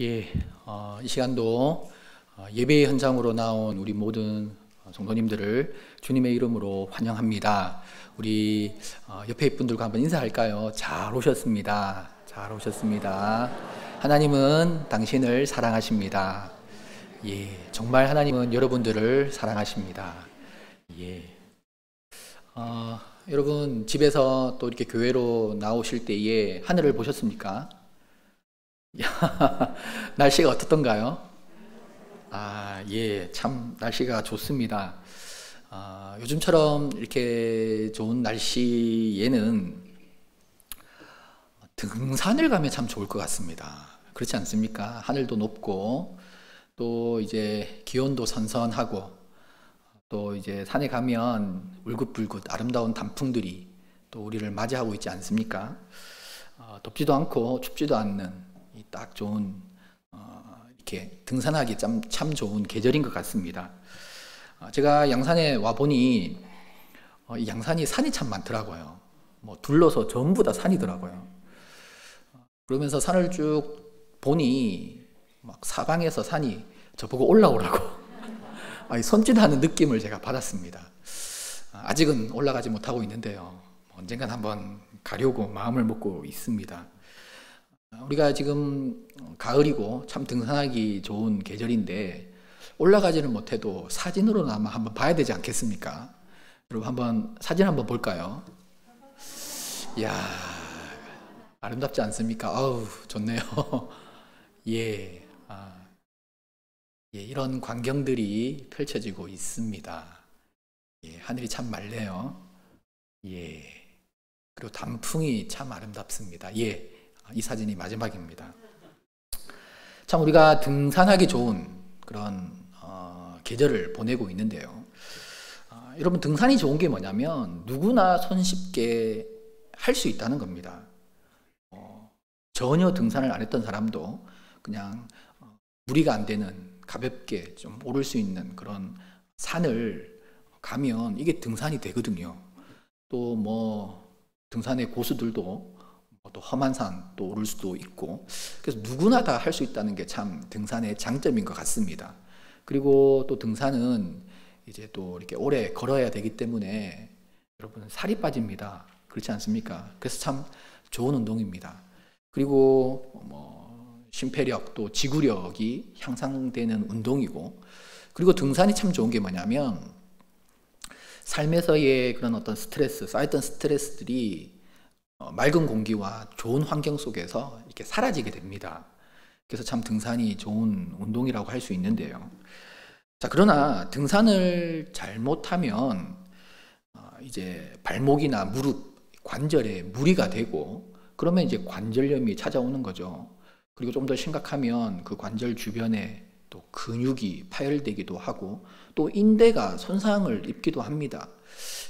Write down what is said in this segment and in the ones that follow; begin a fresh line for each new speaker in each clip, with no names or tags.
예, 이 시간도 예배의 현장으로 나온 우리 모든 성도님들을 주님의 이름으로 환영합니다. 우리 옆에 분들과 한번 인사할까요? 잘 오셨습니다. 잘 오셨습니다. 하나님은 당신을 사랑하십니다. 예, 정말 하나님은 여러분들을 사랑하십니다. 예, 여러분 집에서 또 이렇게 교회로 나오실 때에 하늘을 보셨습니까? 날씨가 어떻던가요? 예, 참 날씨가 좋습니다. 요즘처럼 이렇게 좋은 날씨에는 등산을 가면 참 좋을 것 같습니다. 그렇지 않습니까? 하늘도 높고 또 이제 기온도 선선하고 또 이제 산에 가면 울긋불긋 아름다운 단풍들이 또 우리를 맞이하고 있지 않습니까? 덥지도 않고 춥지도 않는 딱 좋은 이렇게 등산하기 참 좋은 계절인 것 같습니다. 제가 양산에 와 보니 이 양산이 산이 참 많더라고요. 뭐 둘러서 전부 다 산이더라고요. 그러면서 산을 쭉 보니 막 사방에서 산이 저보고 올라오라고 손짓하는 느낌을 제가 받았습니다. 아직은 올라가지 못하고 있는데요. 언젠간 한번 가려고 마음을 먹고 있습니다. 우리가 지금 가을이고 참 등산하기 좋은 계절인데 올라가지는 못해도 사진으로나마 한번 봐야 되지 않겠습니까? 여러분 한번 사진 한번 볼까요? 이야, 아름답지 않습니까? 아우, 좋네요. 예, 예, 이런 광경들이 펼쳐지고 있습니다. 예, 하늘이 참 맑네요. 예, 그리고 단풍이 참 아름답습니다. 예. 이 사진이 마지막입니다. 참 우리가 등산하기 좋은 그런 계절을 보내고 있는데요. 여러분 등산이 좋은 게 뭐냐면 누구나 손쉽게 할 수 있다는 겁니다. 전혀 등산을 안 했던 사람도 그냥 무리가 안 되는 가볍게 좀 오를 수 있는 그런 산을 가면 이게 등산이 되거든요. 또 뭐 등산의 고수들도 또 험한 산 또 오를 수도 있고 그래서 누구나 다 할 수 있다는 게 참 등산의 장점인 것 같습니다. 그리고 또 등산은 이제 또 이렇게 오래 걸어야 되기 때문에 여러분 살이 빠집니다. 그렇지 않습니까? 그래서 참 좋은 운동입니다. 그리고 뭐 심폐력 또 지구력이 향상되는 운동이고 그리고 등산이 참 좋은 게 뭐냐면 삶에서의 그런 어떤 스트레스, 쌓였던 스트레스들이 맑은 공기와 좋은 환경 속에서 이렇게 사라지게 됩니다. 그래서 참 등산이 좋은 운동이라고 할 수 있는데요. 자, 그러나 등산을 잘못하면 이제 발목이나 무릎, 관절에 무리가 되고 그러면 이제 관절염이 찾아오는 거죠. 그리고 좀 더 심각하면 그 관절 주변에 또 근육이 파열되기도 하고 또 인대가 손상을 입기도 합니다.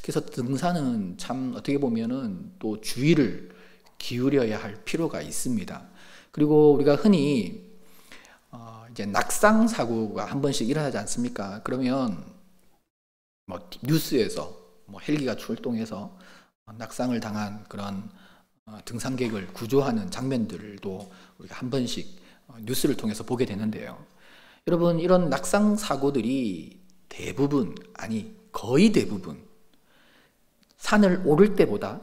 그래서 등산은 참 어떻게 보면은 또 주의를 기울여야 할 필요가 있습니다. 그리고 우리가 흔히 이제 낙상 사고가 한 번씩 일어나지 않습니까? 그러면 뭐 뉴스에서 뭐 헬기가 출동해서 낙상을 당한 그런 등산객을 구조하는 장면들도 우리가 한 번씩 뉴스를 통해서 보게 되는데요. 여러분 이런 낙상 사고들이 대부분 아니 거의 대부분 산을 오를 때보다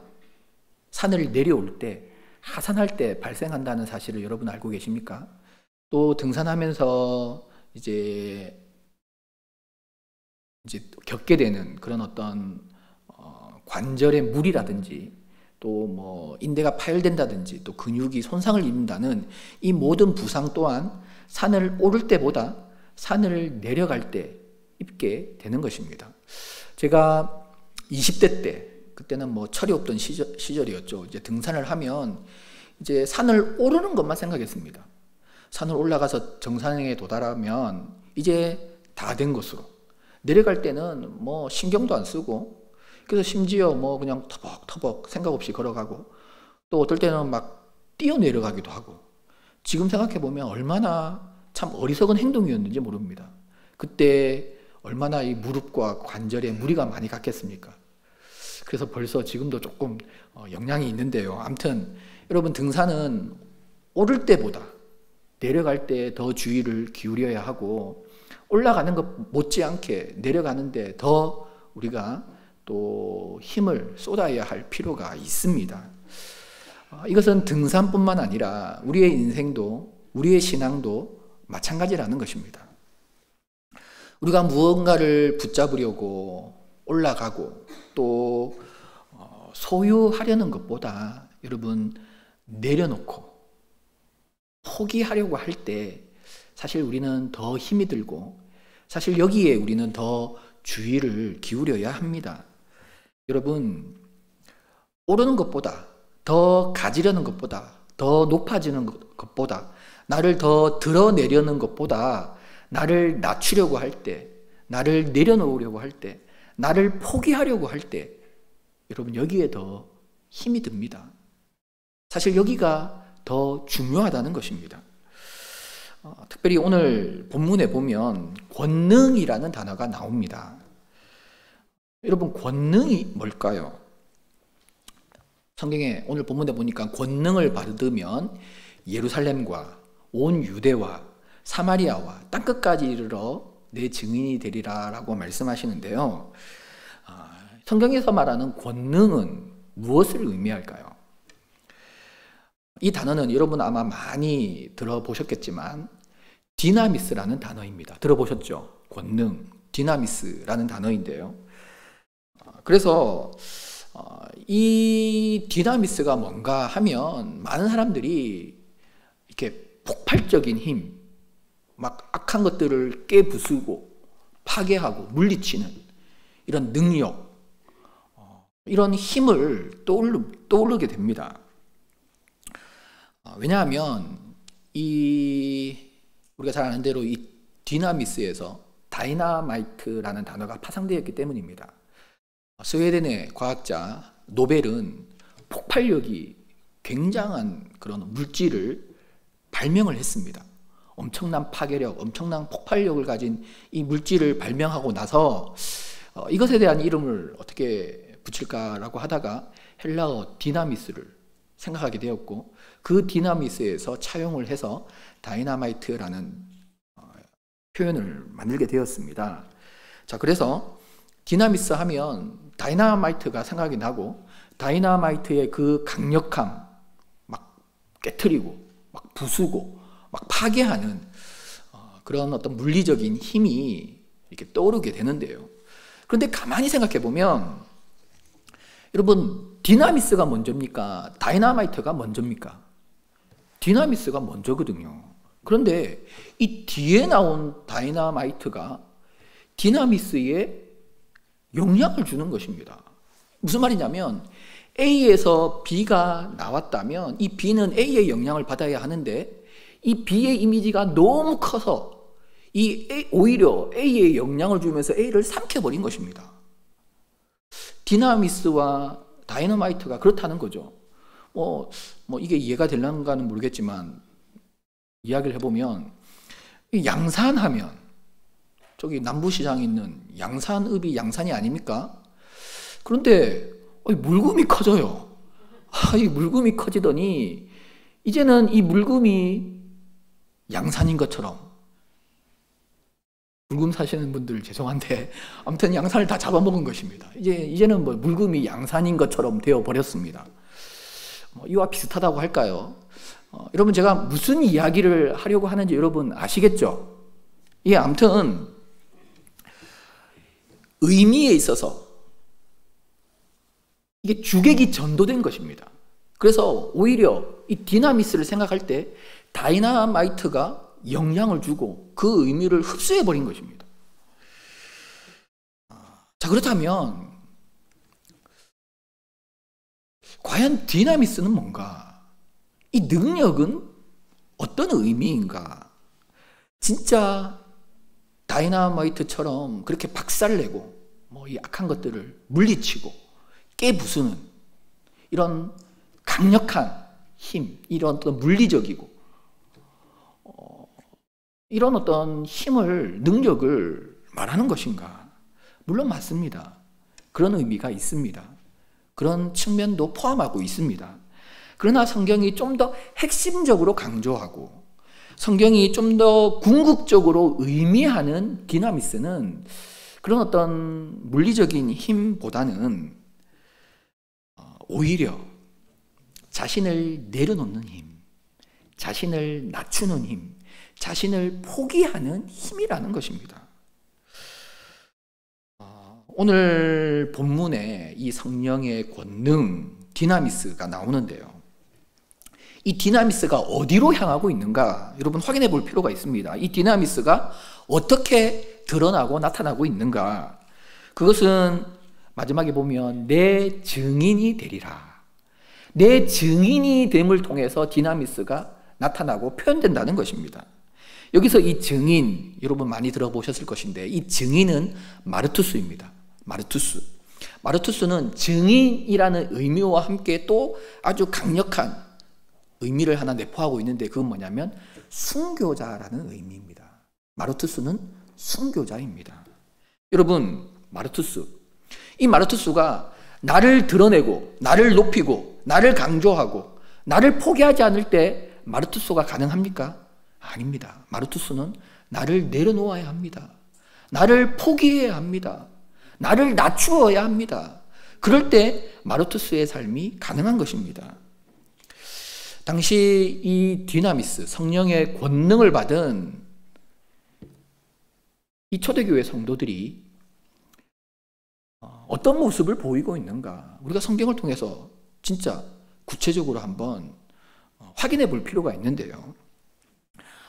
산을 내려올 때 하산할 때 발생한다는 사실을 여러분 알고 계십니까? 또 등산하면서 이제 겪게 되는 그런 어떤 관절의 무리라든지 또 뭐 인대가 파열된다든지 또 근육이 손상을 입는다는 이 모든 부상 또한 산을 오를 때보다 산을 내려갈 때 입게 되는 것입니다. 제가 20대 때 그때는 뭐 철이 없던 시절이었죠. 이제 등산을 하면 이제 산을 오르는 것만 생각했습니다. 산을 올라가서 정상에 도달하면 이제 다 된 것으로 내려갈 때는 뭐 신경도 안 쓰고 그래서 심지어 뭐 그냥 터벅터벅 생각 없이 걸어가고 또 어떨 때는 막 뛰어 내려가기도 하고 지금 생각해 보면 얼마나 참 어리석은 행동이었는지 모릅니다. 그때 얼마나 이 무릎과 관절에 무리가 많이 갔겠습니까? 그래서 벌써 지금도 조금 영향이 있는데요. 아무튼 여러분 등산은 오를 때보다 내려갈 때 더 주의를 기울여야 하고, 올라가는 것 못지않게 내려가는데 더 우리가 또 힘을 쏟아야 할 필요가 있습니다. 이것은 등산뿐만 아니라 우리의 인생도, 우리의 신앙도 마찬가지라는 것입니다. 우리가 무언가를 붙잡으려고 올라가고 또 소유하려는 것보다 여러분 내려놓고 포기하려고 할 때 사실 우리는 더 힘이 들고, 사실 여기에 우리는 더 주의를 기울여야 합니다. 여러분, 오르는 것보다, 더 가지려는 것보다, 더 높아지는 것보다, 나를 더 드러내려는 것보다 나를 낮추려고 할 때, 나를 내려놓으려고 할 때, 나를 포기하려고 할 때, 여러분 여기에 더 힘이 듭니다. 사실 여기가 더 중요하다는 것입니다. 특별히 오늘 본문에 보면 권능이라는 단어가 나옵니다. 여러분, 권능이 뭘까요? 성경에 오늘 본문에 보니까 권능을 받으면 예루살렘과 온 유대와 사마리아와 땅끝까지 이르러 내 증인이 되리라 라고 말씀하시는데요. 성경에서 말하는 권능은 무엇을 의미할까요? 이 단어는 여러분 아마 많이 들어보셨겠지만 디나미스라는 단어입니다. 들어보셨죠? 권능, 디나미스라는 단어인데요. 그래서 이 디나미스가 뭔가 하면 많은 사람들이 이렇게 폭발적인 힘, 막 악한 것들을 깨부수고 파괴하고 물리치는 이런 능력, 이런 힘을 떠오르게 됩니다. 왜냐하면 우리가 잘 아는 대로 이 디나미스에서 다이나마이트라는 단어가 파생되었기 때문입니다. 스웨덴의 과학자 노벨은 폭발력이 굉장한 그런 물질을 발명을 했습니다. 엄청난 파괴력, 엄청난 폭발력을 가진 이 물질을 발명하고 나서 이것에 대한 이름을 어떻게 붙일까라고 하다가 헬라어 디나미스를 생각하게 되었고, 그 디나미스에서 차용을 해서 다이나마이트라는 표현을 만들게 되었습니다. 자, 그래서 디나미스 하면 다이나마이트가 생각이 나고, 다이나마이트의 그 강력함, 막 깨트리고 막 부수고 막 파괴하는 그런 어떤 물리적인 힘이 이렇게 떠오르게 되는데요. 그런데 가만히 생각해 보면 여러분, 디나미스가 먼저입니까? 다이나마이트가 먼저입니까? 디나미스가 먼저거든요. 그런데 이 뒤에 나온 다이나마이트가 디나미스에 영향을 주는 것입니다. 무슨 말이냐면 A에서 B가 나왔다면 이 B는 A의 영향을 받아야 하는데 이 B의 이미지가 너무 커서 오히려 A에 영향을 주면서 A를 삼켜버린 것입니다. 디나미스와 다이너마이트가 그렇다는 거죠. 이게 이해가 될런가는 모르겠지만 이야기를 해보면 양산하면 저기 남부시장에 있는 양산읍이 양산이 아닙니까? 그런데 물금이 커져요. 이 물금이 커지더니 이제는 이 물금이 양산인 것처럼, 물금 사시는 분들 죄송한데 아무튼 양산을 다 잡아먹은 것입니다. 이제는 물금이 양산인 것처럼 되어 버렸습니다. 이와 비슷하다고 할까요? 여러분, 제가 무슨 이야기를 하려고 하는지 여러분 아시겠죠? 아무튼 의미에 있어서 이게 주객이 전도된 것입니다. 그래서 오히려 이 디나미스를 생각할 때 다이나마이트가 영향을 주고 그 의미를 흡수해 버린 것입니다. 자, 그렇다면 과연 디나미스는 뭔가? 이 능력은 어떤 의미인가? 진짜 다이나마이트처럼 그렇게 박살내고 이 악한 것들을 물리치고 깨부수는 이런 강력한 힘, 이런 어떤 물리적이고 이런 어떤 힘을, 능력을 말하는 것인가? 물론 맞습니다. 그런 의미가 있습니다. 그런 측면도 포함하고 있습니다. 그러나 성경이 좀 더 핵심적으로 강조하고 성경이 좀 더 궁극적으로 의미하는 디나미스는 그런 어떤 물리적인 힘보다는 오히려 자신을 내려놓는 힘, 자신을 낮추는 힘, 자신을 포기하는 힘이라는 것입니다. 오늘 본문에 이 성령의 권능, 디나미스가 나오는데요. 이 디나미스가 어디로 향하고 있는가? 여러분 확인해 볼 필요가 있습니다. 이 디나미스가 어떻게 드러나고 나타나고 있는가? 그것은 마지막에 보면 내 증인이 되리라. 내 증인이 됨을 통해서 디나미스가 나타나고 표현된다는 것입니다. 여기서 이 증인, 여러분 많이 들어보셨을 것인데 이 증인은 마르투스입니다. 마르투스는 증인이라는 의미와 함께 또 아주 강력한 의미를 하나 내포하고 있는데 그건 뭐냐면 순교자라는 의미입니다. 마르투스는 순교자입니다. 여러분, 이 마르투스가 나를 드러내고 나를 높이고 나를 강조하고 나를 포기하지 않을 때 마르투스가 가능합니까? 아닙니다. 마르투스는 나를 내려놓아야 합니다. 나를 포기해야 합니다. 나를 낮추어야 합니다. 그럴 때 마르투스의 삶이 가능한 것입니다. 당시 이 디나미스, 성령의 권능을 받은 이 초대교회 성도들이 어떤 모습을 보이고 있는가? 우리가 성경을 통해서 진짜 구체적으로 한번 확인해 볼 필요가 있는데요.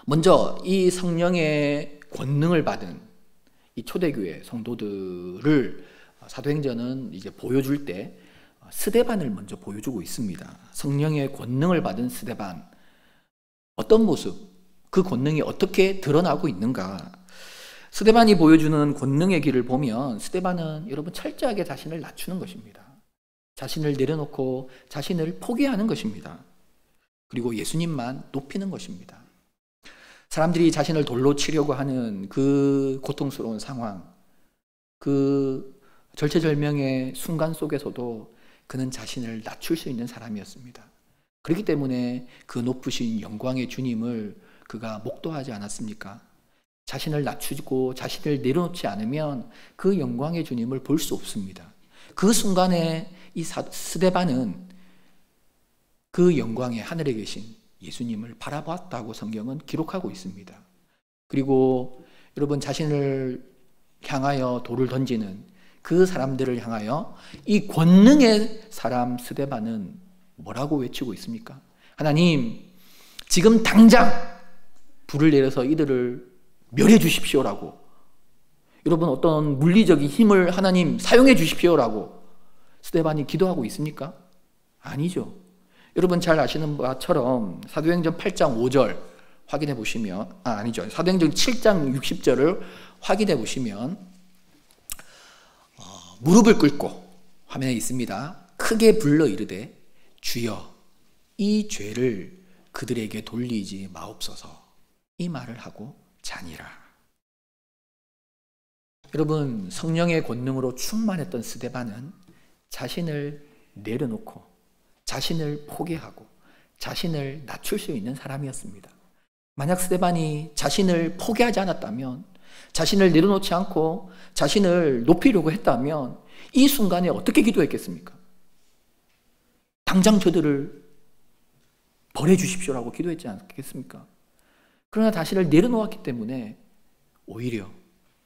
먼저 이 성령의 권능을 받은 이 초대교회 성도들을 사도행전은 이제 보여줄 때 스데반을 먼저 보여주고 있습니다. 성령의 권능을 받은 스데반. 어떤 모습, 그 권능이 어떻게 드러나고 있는가? 스데반이 보여주는 권능의 길을 보면 스데반은 여러분 철저하게 자신을 낮추는 것입니다. 자신을 내려놓고 자신을 포기하는 것입니다. 그리고 예수님만 높이는 것입니다. 사람들이 자신을 돌로 치려고 하는 그 고통스러운 상황, 그 절체절명의 순간 속에서도 그는 자신을 낮출 수 있는 사람이었습니다. 그렇기 때문에 그 높으신 영광의 주님을 그가 목도하지 않았습니까? 자신을 낮추고 자신을 내려놓지 않으면 그 영광의 주님을 볼 수 없습니다. 그 순간에 이 스데반은 그 영광의 하늘에 계신 예수님을 바라보았다고 성경은 기록하고 있습니다. 그리고 여러분 자신을 향하여 돌을 던지는 그 사람들을 향하여 이 권능의 사람 스데반은 뭐라고 외치고 있습니까? 하나님, 지금 당장 불을 내려서 이들을 멸해 주십시오라고. 여러분 어떤 물리적인 힘을 하나님 사용해 주십시오라고 스데반이 기도하고 있습니까? 아니죠. 여러분 잘 아시는 바처럼 사도행전 8장 5절 확인해 보시면 아니죠. 사도행전 7장 60절을 확인해 보시면 무릎을 꿇고 화면에 있습니다. 크게 불러 이르되 주여 이 죄를 그들에게 돌리지 마옵소서 이 말을 하고 자니라. 여러분 성령의 권능으로 충만했던 스데반은 자신을 내려놓고 자신을 포기하고 자신을 낮출 수 있는 사람이었습니다. 만약 스데반이 자신을 포기하지 않았다면, 자신을 내려놓지 않고 자신을 높이려고 했다면 이 순간에 어떻게 기도했겠습니까? 당장 저들을 벌해 주십시오라고 기도했지 않겠습니까? 그러나 자신을 내려놓았기 때문에 오히려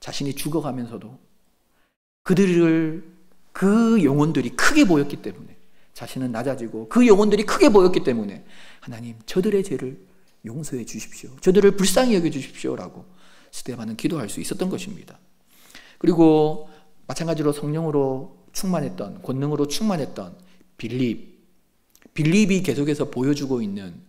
자신이 죽어가면서도 그 영혼들이 크게 보였기 때문에 자신은 낮아지고 그 영혼들이 크게 보였기 때문에 하나님 저들의 죄를 용서해 주십시오. 저들을 불쌍히 여겨 주십시오라고 스데반은 기도할 수 있었던 것입니다. 그리고 마찬가지로 성령으로 충만했던, 권능으로 충만했던 빌립이 계속해서 보여주고 있는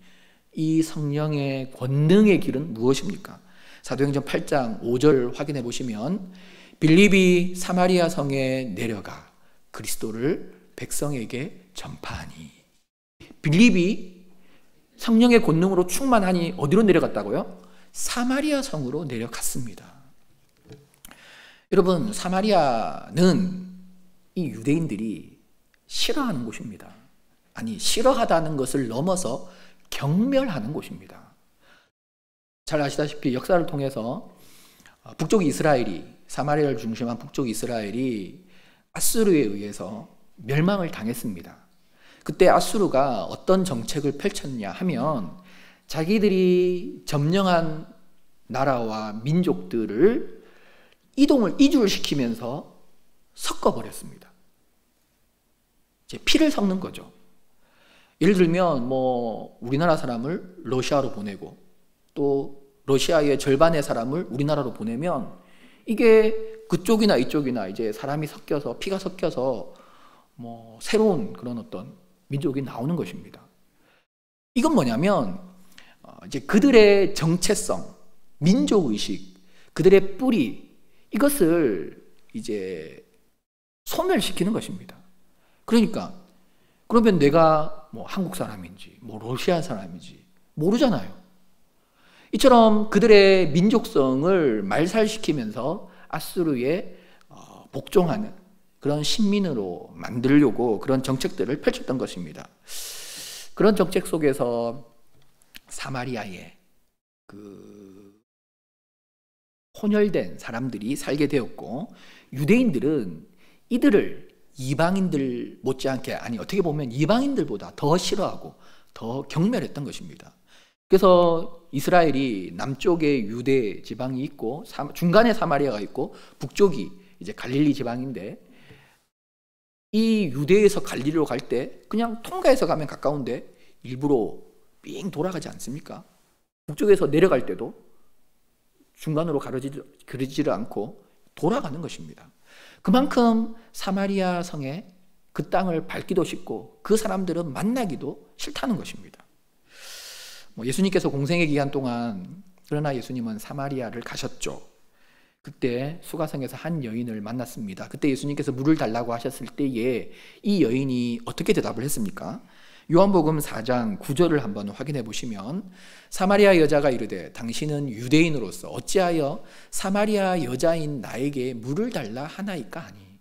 이 성령의 권능의 길은 무엇입니까? 사도행전 8장 5절 확인해 보시면 빌립이 사마리아 성에 내려가 그리스도를 백성에게 전파하니. 빌립이 성령의 권능으로 충만하니 어디로 내려갔다고요? 사마리아 성으로 내려갔습니다. 여러분 사마리아는 이 유대인들이 싫어하는 곳입니다. 아니 싫어하다는 것을 넘어서 경멸하는 곳입니다. 잘 아시다시피 역사를 통해서 북쪽 이스라엘이, 사마리아를 중심한 북쪽 이스라엘이 아수르에 의해서 멸망을 당했습니다. 그때 아수르가 어떤 정책을 펼쳤냐 하면 자기들이 점령한 나라와 민족들을 이주를 시키면서 섞어버렸습니다. 이제 피를 섞는 거죠. 예를 들면 우리나라 사람을 러시아로 보내고 또 러시아의 절반의 사람을 우리나라로 보내면 이게 그쪽이나 이쪽이나 이제 사람이 섞여서, 피가 섞여서 새로운 그런 어떤 민족이 나오는 것입니다. 이건 뭐냐면 이제 그들의 정체성, 민족의식, 그들의 뿌리, 이것을 이제 소멸시키는 것입니다. 그러니까 그러면 내가 한국 사람인지 러시아 사람인지 모르잖아요. 이처럼 그들의 민족성을 말살시키면서 아수르에 복종하는 그런 식민으로 만들려고 그런 정책들을 펼쳤던 것입니다. 그런 정책 속에서 사마리아에 혼혈된 사람들이 살게 되었고, 유대인들은 이들을 이방인들 못지않게, 아니 어떻게 보면 이방인들보다 더 싫어하고 더 경멸했던 것입니다. 그래서 이스라엘이 남쪽에 유대 지방이 있고 중간에 사마리아가 있고 북쪽이 이제 갈릴리 지방인데, 이 유대에서 갈릴리로 갈 때 그냥 통가해서 가면 가까운데 일부러 삥 돌아가지 않습니까? 북쪽에서 내려갈 때도 중간으로 가르지를 않고 돌아가는 것입니다. 그만큼 사마리아 성에 그 땅을 밟기도 쉽고 그 사람들은 만나기도 싫다는 것입니다. 예수님께서 공생의 기간 동안, 그러나 예수님은 사마리아를 가셨죠. 그때 수가성에서 한 여인을 만났습니다. 그때 예수님께서 물을 달라고 하셨을 때에 이 여인이 어떻게 대답을 했습니까? 요한복음 4장 9절을 한번 확인해 보시면, 사마리아 여자가 이르되 당신은 유대인으로서 어찌하여 사마리아 여자인 나에게 물을 달라 하나이까 하니.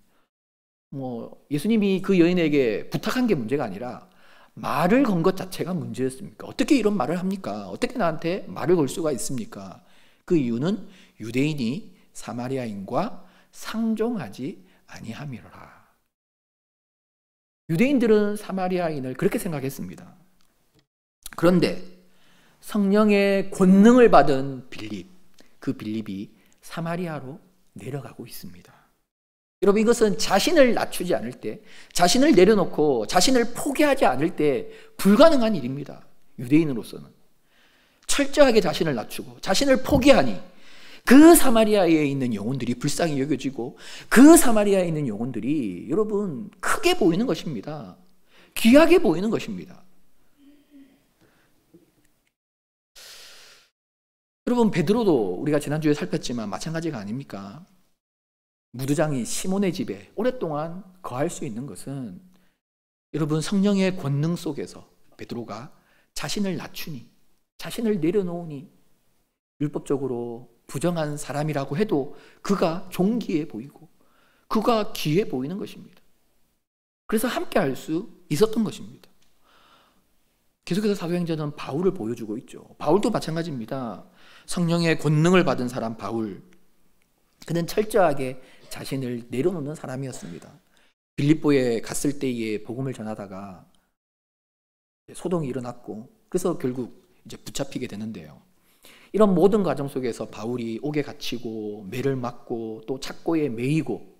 예수님이 그 여인에게 부탁한 게 문제가 아니라 말을 건 것 자체가 문제였습니까? 어떻게 이런 말을 합니까? 어떻게 나한테 말을 걸 수가 있습니까? 그 이유는 유대인이 사마리아인과 상종하지 아니함이로라. 유대인들은 사마리아인을 그렇게 생각했습니다. 그런데 성령의 권능을 받은 빌립, 그 빌립이 사마리아로 내려가고 있습니다. 여러분, 이것은 자신을 낮추지 않을 때, 자신을 내려놓고 자신을 포기하지 않을 때 불가능한 일입니다. 유대인으로서는 철저하게 자신을 낮추고 자신을 포기하니 그 사마리아에 있는 영혼들이 불쌍히 여겨지고, 그 사마리아에 있는 영혼들이 여러분 크게 보이는 것입니다. 귀하게 보이는 것입니다. 여러분, 베드로도 우리가 지난주에 살폈지만 마찬가지가 아닙니까? 무두장이 시몬의 집에 오랫동안 거할 수 있는 것은, 여러분, 성령의 권능 속에서 베드로가 자신을 낮추니, 자신을 내려놓으니, 율법적으로 부정한 사람이라고 해도 그가 존귀해 보이고 그가 귀해 보이는 것입니다. 그래서 함께 할 수 있었던 것입니다. 계속해서 사도행전은 바울을 보여주고 있죠. 바울도 마찬가지입니다. 성령의 권능을 받은 사람 바울, 그는 철저하게 자신을 내려놓는 사람이었습니다. 빌립보에 갔을 때에 복음을 전하다가 소동이 일어났고, 그래서 결국 이제 붙잡히게 되는데요. 이런 모든 과정 속에서 바울이 옥에 갇히고 매를 맞고 또 착고에 매이고,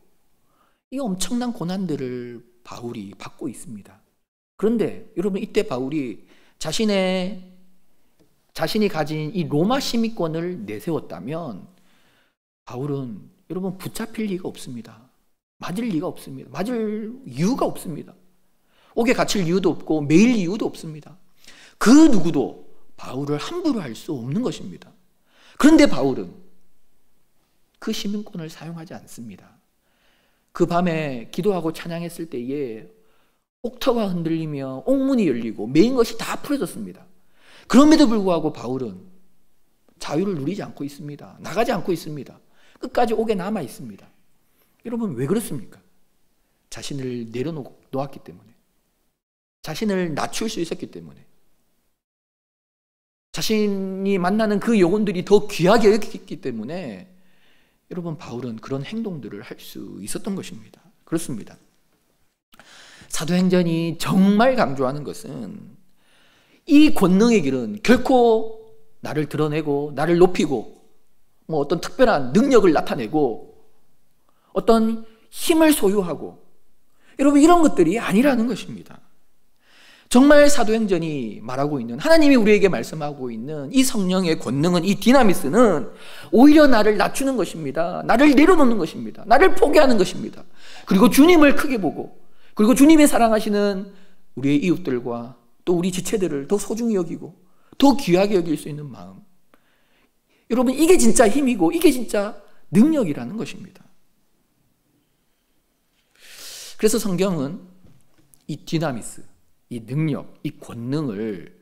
이 엄청난 고난들을 바울이 받고 있습니다. 그런데 여러분, 이때 바울이 자신이 가진 이 로마 시민권을 내세웠다면 바울은 여러분 붙잡힐 리가 없습니다. 맞을 리가 없습니다. 맞을 이유가 없습니다. 옥에 갇힐 이유도 없고 매일 이유도 없습니다. 그 누구도 바울을 함부로 할 수 없는 것입니다. 그런데 바울은 그 시민권을 사용하지 않습니다. 그 밤에 기도하고 찬양했을 때에 옥터가 흔들리며 옥문이 열리고 매인 것이 다 풀어졌습니다. 그럼에도 불구하고 바울은 자유를 누리지 않고 있습니다. 나가지 않고 있습니다. 끝까지 옥에 남아 있습니다. 여러분, 왜 그렇습니까? 자신을 내려놓았기 때문에, 자신을 낮출 수 있었기 때문에. 자신이 만나는 그 영혼들이 더 귀하게 여겼기 때문에 여러분 바울은 그런 행동들을 할 수 있었던 것입니다. 그렇습니다. 사도행전이 정말 강조하는 것은 이 권능의 길은 결코 나를 드러내고 나를 높이고 뭐 어떤 특별한 능력을 나타내고 어떤 힘을 소유하고 여러분 이런 것들이 아니라는 것입니다. 정말 사도행전이 말하고 있는 하나님이 우리에게 말씀하고 있는 이 성령의 권능은 이 디나미스는 오히려 나를 낮추는 것입니다. 나를 내려놓는 것입니다. 나를 포기하는 것입니다. 그리고 주님을 크게 보고 그리고 주님이 사랑하시는 우리의 이웃들과 또 우리 지체들을 더 소중히 여기고 더 귀하게 여길 수 있는 마음. 여러분 이게 진짜 힘이고 이게 진짜 능력이라는 것입니다. 그래서 성경은 이 디나미스, 이 능력, 이 권능을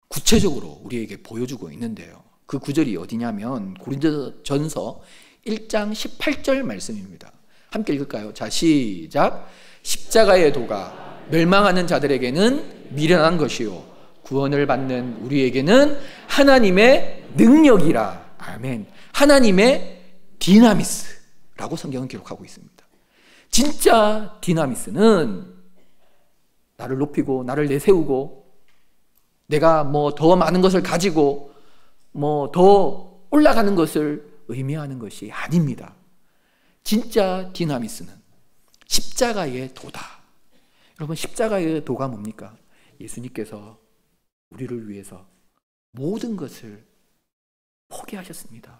구체적으로 우리에게 보여주고 있는데요. 그 구절이 어디냐면 고린도전서 1장 18절 말씀입니다. 함께 읽을까요? 자, 시작. 십자가의 도가 멸망하는 자들에게는 미련한 것이요 구원을 받는 우리에게는 하나님의 능력이라. 아멘. 하나님의 디나미스라고 성경은 기록하고 있습니다. 진짜 디나미스는 나를 높이고 나를 내세우고 내가 뭐 더 많은 것을 가지고 뭐 더 올라가는 것을 의미하는 것이 아닙니다. 진짜 디나미스는 십자가의 도다. 여러분 십자가의 도가 뭡니까? 예수님께서 우리를 위해서 모든 것을 포기하셨습니다.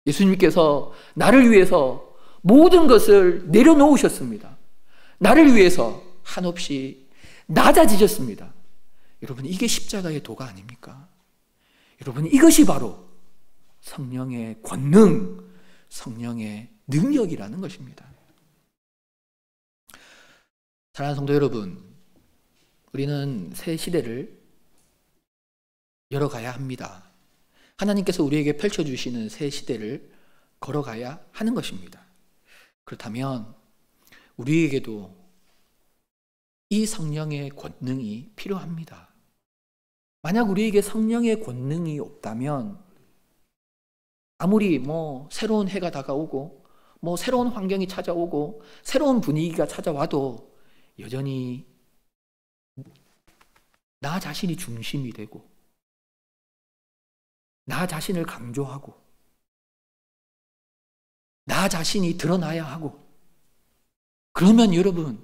예수님께서 나를 위해서 모든 것을 내려놓으셨습니다. 나를 위해서 한없이 낮아지셨습니다. 여러분 이게 십자가의 도가 아닙니까? 여러분 이것이 바로 성령의 권능, 성령의 능력이라는 것입니다. 사랑하는 성도 여러분, 우리는 새 시대를 열어가야 합니다. 하나님께서 우리에게 펼쳐주시는 새 시대를 걸어가야 하는 것입니다. 그렇다면 우리에게도 이 성령의 권능이 필요합니다. 만약 우리에게 성령의 권능이 없다면 아무리 뭐 새로운 해가 다가오고 뭐 새로운 환경이 찾아오고 새로운 분위기가 찾아와도 여전히 나 자신이 중심이 되고 나 자신을 강조하고 나 자신이 드러나야 하고 그러면 여러분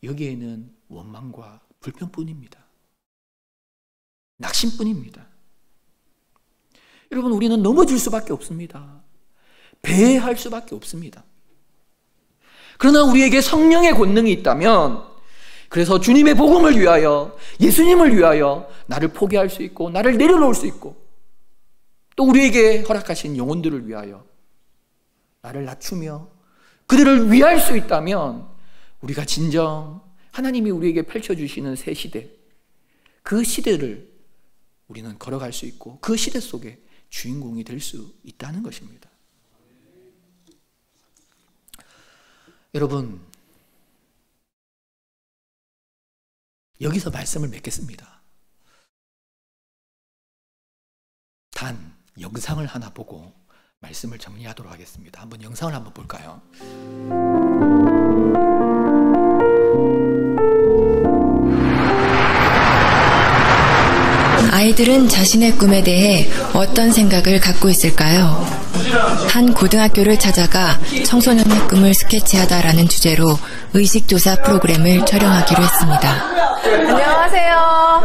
여기에는 원망과 불평뿐입니다. 낙심뿐입니다. 여러분 우리는 넘어질 수밖에 없습니다. 배회할 수밖에 없습니다. 그러나 우리에게 성령의 권능이 있다면 그래서 주님의 복음을 위하여 예수님을 위하여 나를 포기할 수 있고 나를 내려놓을 수 있고 또 우리에게 허락하신 영혼들을 위하여 나를 낮추며 그들을 위할 수 있다면 우리가 진정 하나님이 우리에게 펼쳐주시는 새 시대 그 시대를 우리는 걸어갈 수 있고 그 시대 속에 주인공이 될 수 있다는 것입니다. 여러분 여기서 말씀을 맺겠습니다. 단 영상을 하나 보고 말씀을 정리하도록 하겠습니다. 한번 영상을 한번 볼까요?
아이들은 자신의 꿈에 대해 어떤 생각을 갖고 있을까요? 한 고등학교를 찾아가 청소년의 꿈을 스케치하다라는 주제로 의식조사 프로그램을 촬영하기로 했습니다.
안녕하세요.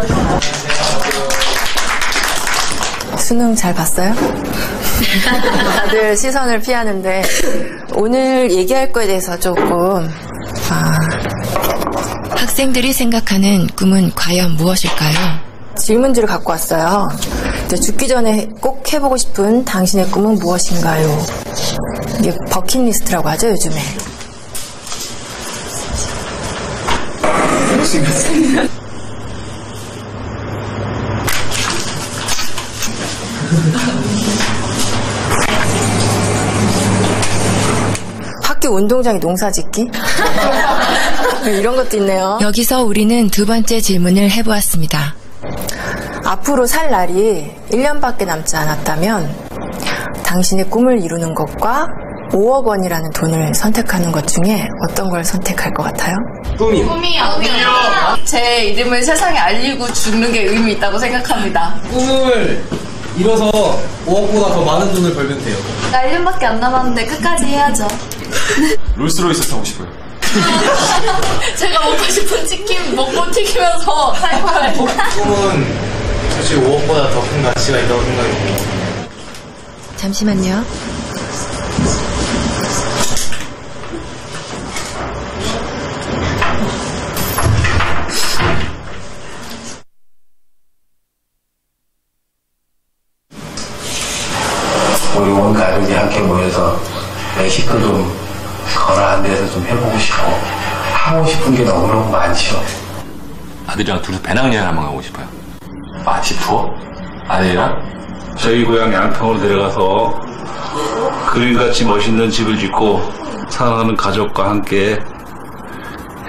수능 잘 봤어요? 다들 시선을 피하는데 오늘 얘기할 거에 대해서 조금
학생들이 생각하는 꿈은 과연 무엇일까요?
질문지를 갖고 왔어요. 죽기 전에 꼭 해보고 싶은 당신의 꿈은 무엇인가요? 이게 버킷리스트라고 하죠, 요즘에. 학교 운동장에 농사짓기? 이런 것도 있네요.
여기서 우리는 두 번째 질문을 해보았습니다.
앞으로 살 날이 1년밖에 남지 않았다면 당신의 꿈을 이루는 것과 5억 원이라는 돈을 선택하는 것 중에 어떤 걸 선택할 것 같아요?
꿈이요.
제 이름을 세상에 알리고 죽는 게 의미 있다고 생각합니다.
꿈을 이뤄서 5억보다 더 많은 돈을 벌면 돼요.
나 1년밖에 안 남았는데 끝까지 해야죠.
롤스로이스 타고 싶어요.
제가 먹고 싶은 치킨 먹고 튀기면서 살 거예요.
꿈은 솔직히 5억보다 더 큰 가치가 있다고 생각해요.
잠시만요.
우리 온 가족이 함께 모여서 멕시코 좀 걸어한 데서 좀 해보고 싶고 하고 싶은 게 너무너무 많죠.
아들이랑 둘이서 배낭여행 한번 가고 싶어요. 집 투어? 아들이랑?
저희 고향 양평으로 내려가서 그림같이 멋있는 집을 짓고 사랑하는 가족과 함께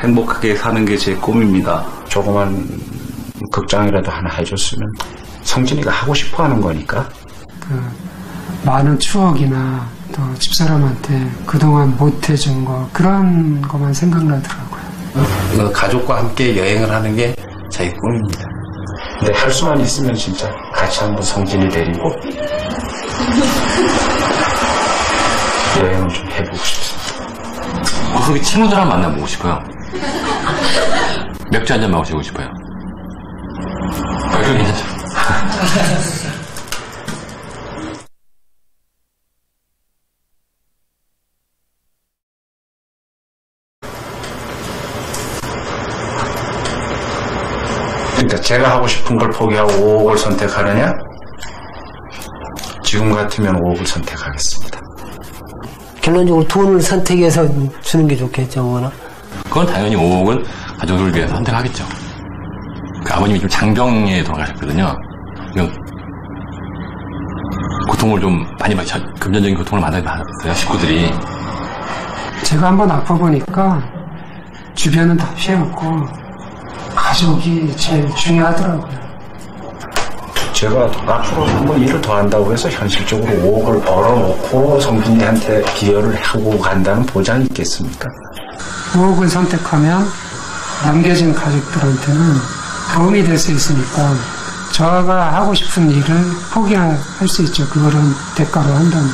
행복하게 사는 게 제 꿈입니다.
조그만 극장이라도 하나 해줬으면 성진이가 하고 싶어 하는 거니까.
많은 추억이나 또 집사람한테 그동안 못 해준 거 그런 것만 생각나더라고요.
가족과 함께 여행을 하는 게 저희 꿈입니다. 근데 할 수만 있으면 진짜 같이 한번 성진이 데리고 여행을 좀 해보고 싶습니다.
고속이 친구들랑 만나보고 싶어요. 맥주 한잔 마시고 싶어요. 맥주 괜찮죠?
그러니까 제가 하고 싶은 걸 포기하고 5억을 선택하느냐? 지금 같으면 5억을 선택하겠습니다.
결론적으로 돈을 선택해서 주는 게 좋겠죠, 뭐나?
그건 당연히 5억은 가족을 위해서 선택하겠죠. 그 아버님이 좀 장병에 돌아가셨거든요. 고통을 좀 많이 받으셨, 금전적인 고통을 많이 받았어요, 식구들이.
제가 한번 아파보니까 주변은 다 피해갔고 가족이 제일 중요하더라고요.
제가 앞으로 한번 일을 더 한다고 해서 현실적으로 5억을 벌어놓고 성진이한테 기여를 하고 간다는 보장이 있겠습니까?
5억을 선택하면 남겨진 가족들한테는 도움이 될 수 있으니까 저가 하고 싶은 일을 포기할 수 있죠. 그거를 대가로 한다면.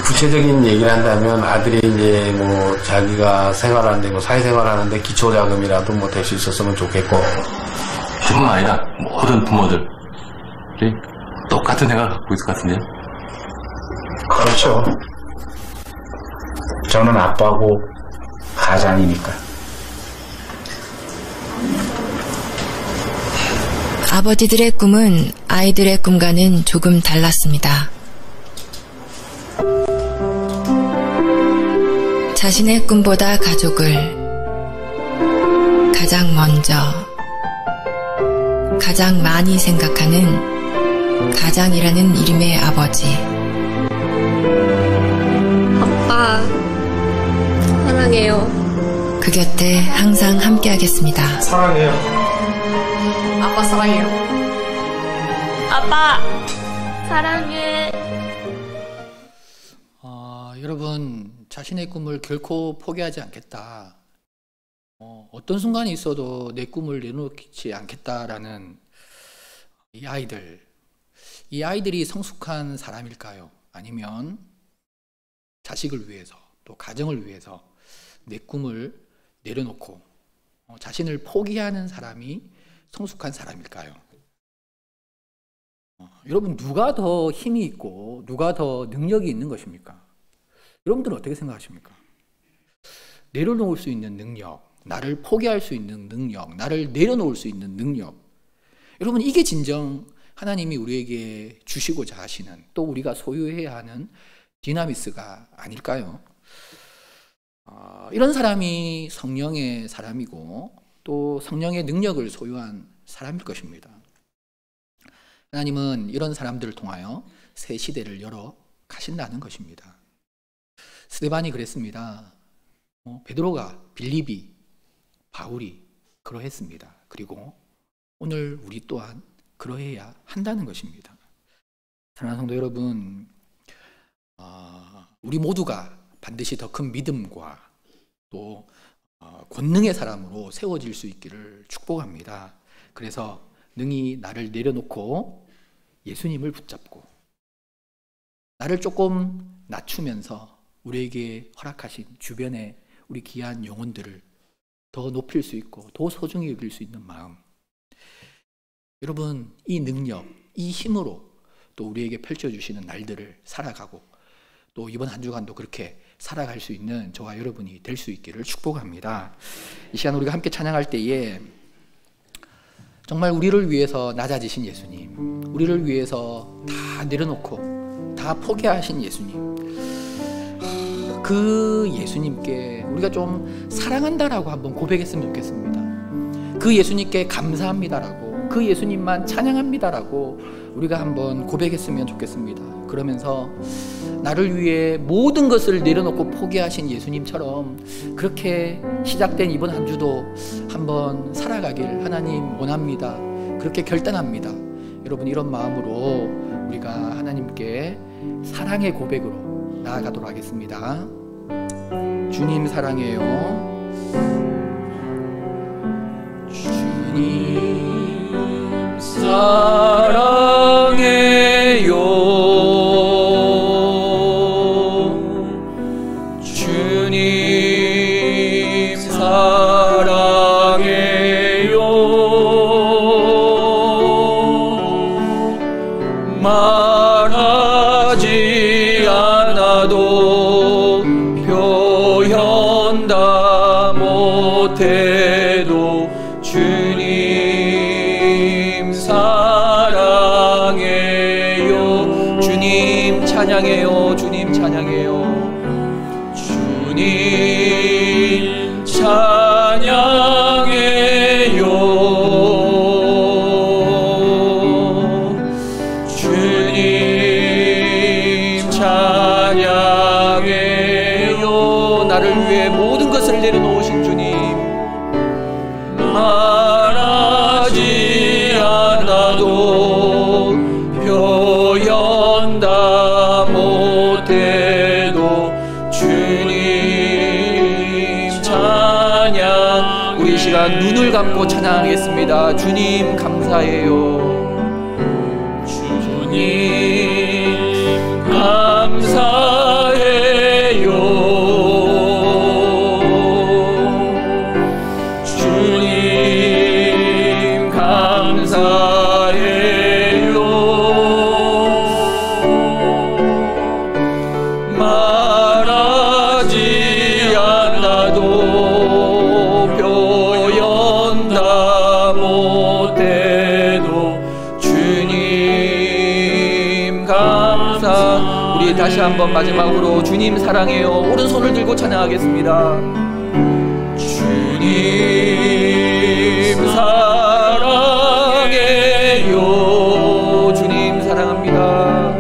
구체적인 얘기를 한다면 아들이 이제 뭐 자기가 생활하는데 뭐 사회생활하는데 기초자금이라도 뭐 될 수 있었으면 좋겠고.
뿐만 아니라 모든 부모들이 똑같은 생각을 갖고 있을 것 같은데요.
그렇죠. 저는 아빠고 가장이니까.
아버지들의 꿈은 아이들의 꿈과는 조금 달랐습니다. 자신의 꿈보다 가족을 가장 먼저, 가장 많이 생각하는 가장이라는 이름의 아버지.
아빠, 사랑해요.
그 곁에 항상 함께하겠습니다.
사랑해요.
아빠 사랑해요. 아빠, 사랑해.
여러분, 자신의 꿈을 결코 포기하지 않겠다. 어떤 순간이 있어도 내 꿈을 내놓지 않겠다라는 이 아이들이 성숙한 사람일까요? 아니면 자식을 위해서, 또 가정을 위해서 내 꿈을 내려놓고 자신을 포기하는 사람이 성숙한 사람일까요? 여러분, 누가 더 힘이 있고 누가 더 능력이 있는 것입니까? 여러분들은 어떻게 생각하십니까? 내려놓을 수 있는 능력, 나를 포기할 수 있는 능력, 나를 내려놓을 수 있는 능력. 여러분, 이게 진정 하나님이 우리에게 주시고자 하시는, 또 우리가 소유해야 하는 디나미스가 아닐까요? 이런 사람이 성령의 사람이고 또 성령의 능력을 소유한 사람일 것입니다. 하나님은 이런 사람들을 통하여 새 시대를 열어 가신다는 것입니다. 스데반이 그랬습니다. 베드로가, 빌립이, 바울이 그러했습니다. 그리고 오늘 우리 또한 그러해야 한다는 것입니다. 사랑하는 성도 여러분, 우리 모두가 반드시 더 큰 믿음과 또 권능의 사람으로 세워질 수 있기를 축복합니다. 그래서 능히 나를 내려놓고 예수님을 붙잡고 나를 조금 낮추면서 우리에게 허락하신 주변의 우리 귀한 영혼들을 더 높일 수 있고 더 소중히 여길 수 있는 마음, 여러분 이 능력, 이 힘으로 또 우리에게 펼쳐주시는 날들을 살아가고 또 이번 한 주간도 그렇게 살아갈 수 있는 저와 여러분이 될 수 있기를 축복합니다. 이 시간 우리가 함께 찬양할 때에 정말 우리를 위해서 낮아지신 예수님, 우리를 위해서 다 내려놓고 다 포기하신 예수님, 그 예수님께 우리가 좀 사랑한다라고 한번 고백했으면 좋겠습니다. 그 예수님께 감사합니다라고, 그 예수님만 찬양합니다라고 우리가 한번 고백했으면 좋겠습니다. 그러면서 나를 위해 모든 것을 내려놓고 포기하신 예수님처럼 그렇게 시작된 이번 한 주도 한번 살아가길 하나님 원합니다. 그렇게 결단합니다. 여러분 이런 마음으로 우리가 하나님께 사랑의 고백으로 나아가도록 하겠습니다. 주님 사랑해요. 주님 사랑해요. 주님 사랑해요. 말하지 않아도 표현 다 못해도 주님 사랑해요. 주님 찬양해요. 주님 찬양해요. 주님 찬양해요. 주님 찬양해요. 나를 위해 모든 것을 내려놓으신 주님, 말하지 않아도 표현 다 못해도 주님 찬양. 우리 시간 눈을 감고 찬양하겠습니다. 주님 감사해요. 주님 감사해요. 주님 감사해요. 말하지 않아도 표현 다 못해도 주님 감사. 우리 다시 한번 마지막으로 주님 사랑해요. 오른손을 들고 찬양하겠습니다. 주님 사랑해요. 주님 사랑합니다.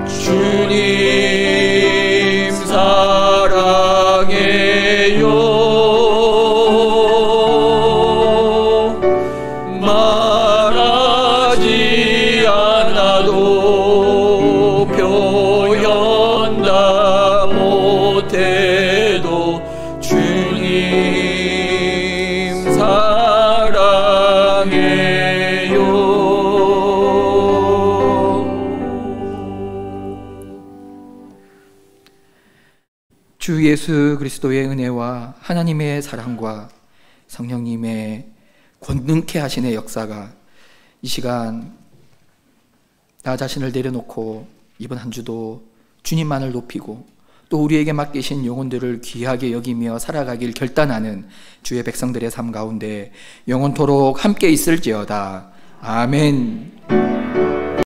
주님 사랑해요. 말하지 않아도 표현 다 못해도 주님 사랑해요. 주 예수 그리스도의 은혜와 하나님의 사랑과 성령님의 권능케 하시는 역사가 이 시간 나 자신을 내려놓고 이번 한 주도 주님만을 높이고 또 우리에게 맡기신 영혼들을 귀하게 여기며 살아가길 결단하는 주의 백성들의 삶 가운데 영원토록 함께 있을지어다. 아멘.